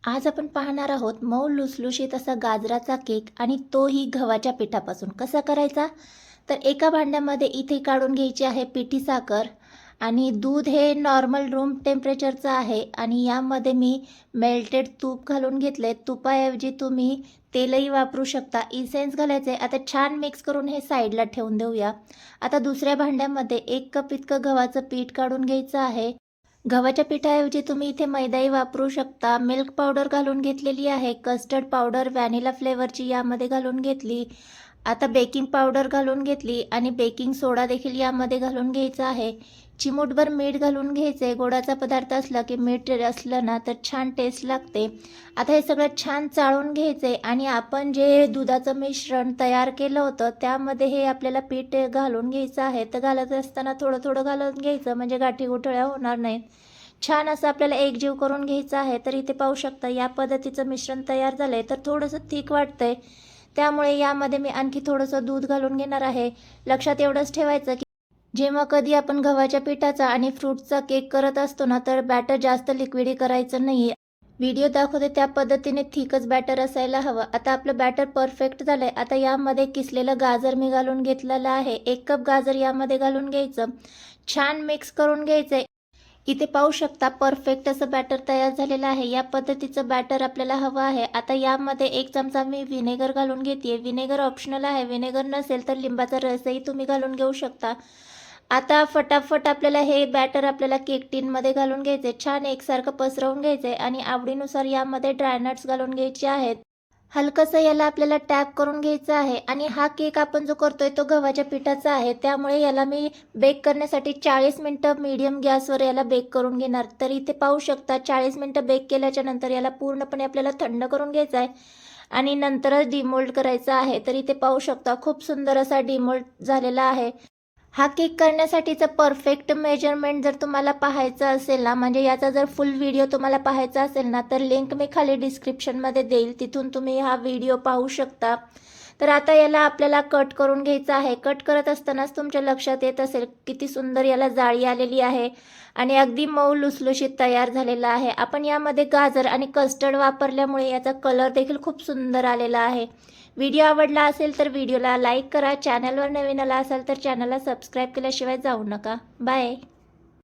आज आपण पाहणार आहोत मऊ लुसलुशीत असा गाजराचा केक आणि तोही गव्हाच्या पिठापासून कसा करायचा. तर एका भांड्यामध्ये इथे काढून घ्यायची आहे पिठी साखर आणि दूध हे नॉर्मल रूम टेम्परेचरचं आहे आणि यामध्ये मी मेल्टेड तूप घालून घेतले. तुपाऐवजी तुम्ही तेलही वापरू शकता. इसेन्स घालायचे. आता छान मिक्स करून हे साईडला ठेवून देऊया. आता दुसऱ्या भांड्यामध्ये 1 कप इतकं गव्हाचं पीठ काढून घ्यायचं आहे. गव्हाच्या पिठाऐवजी तुम्ही इथे मैदाही वापरू शकता. मिल्क पावडर घालून घेतलेली आहे. कस्टर्ड पावडर व्हॅनिला फ्लेवरची यामध्ये घालून घेतली. आता बेकिंग पावडर घालून घेतली आणि बेकिंग सोडा देखील यामध्ये घालून घ्यायचा आहे. चिमूटभर मीठ घालून घ्यायचे. गोडाचा पदार्थ असला की मीठ असलं ना तर छान टेस्ट लागते. आता हे सगळं छान चाळून घ्यायचे आणि आपण जे दुधाचं मिश्रण तयार केलं होतं त्यामध्ये हे आपल्याला पीठ घालून घ्यायचं आहे. तर घालत असताना थोडं थोडं घालून घ्यायचं म्हणजे गाठी गुठळ्या होणार नाहीत. छान असं आपल्याला एकजीव करून घ्यायचं आहे. तर इथे पाहू शकता या पद्धतीचं मिश्रण तयार झालं आहे. तर थोडंसं थिक वाटतंय त्यामुळे यामध्ये मी आणखी थोडंसं दूध घालून घेणार आहे. लक्षात एवढंच ठेवायचं की जेव्हा कधी आपण गव्हाच्या पिठाचा आणि फ्रूटचा केक करत असतो ना तर बॅटर जास्त लिक्विडी करायचं नाही. व्हिडिओ दाखवते त्या पद्धतीने थिकच बॅटर असायला हवं. आता आपलं बॅटर परफेक्ट झालं आहे. आता यामध्ये किसलेलं गाजर मी घालून घेतलेलं आहे. 1 कप गाजर यामध्ये घालून घ्यायचं. छान मिक्स करून घ्यायचं. इथे पाहू शकता परफेक्ट असं बॅटर तयार झालेलं आहे. या पद्धतीचं बॅटर आपल्याला हवं आहे. आता यामध्ये 1 चमचा मी व्हिनेगर घालून घेते. व्हिनेगर ऑप्शनल आहे. व्हिनेगर नसेल तर लिंबाचा रसही तुम्ही घालून घेऊ शकता. आता फटाफट आपल्याला हे बॅटर आपल्याला केक टिनमध्ये घालून घ्यायचे. छान एकसारखं पसरवून घ्यायचे आणि आवडीनुसार यामध्ये ड्रायनट्स घालून घ्यायचे आहेत. हलकंसं याला आपल्याला टॅप करून घ्यायचं आहे आणि हा केक आपण जो करतोय तो गव्हाच्या पिठाचा आहे त्यामुळे याला मी बेक करण्यासाठी 40 मिनटं मीडियम गॅसवर याला बेक करून घेणार. तर इथे पाहू शकता 40 मिनटं बेक केल्याच्या नंतर याला पूर्णपणे आपल्याला थंड करून घ्यायचं आहे आणि नंतरच डिमोल्ड करायचं आहे. तर इथे पाहू शकता खूप सुंदर असा डिमोल्ड झालेला आहे. हा केक करण्यासाठीचं परफेक्ट मेजरमेंट जर तुम्हाला पाहायचं असेल ना म्हणजे याचा जर फुल व्हिडिओ तुम्हाला पाहायचा असेल ना तर लिंक मी खाली डिस्क्रिप्शनमध्ये देईल. तिथून तुम्ही हा व्हिडिओ पाहू शकता. तर आता याला आपल्याला कट करून घ्यायचं आहे. कट करत असतानाच तुमच्या लक्षात येत असेल किती सुंदर याला जाळी आलेली आहे आणि अगदी मऊ लुसलुशीत तयार झालेला आहे. आपण यामध्ये गाजर आणि कस्टर्ड वापरल्यामुळे याचा कलर देखील खूप सुंदर आलेला आहे. व्हिडिओ आवडला असेल तर व्हिडिओला लाईक करा. चॅनलवर नवीन आला असाल तर चॅनलला सबस्क्राईब केल्याशिवाय जाऊ नका. बाय.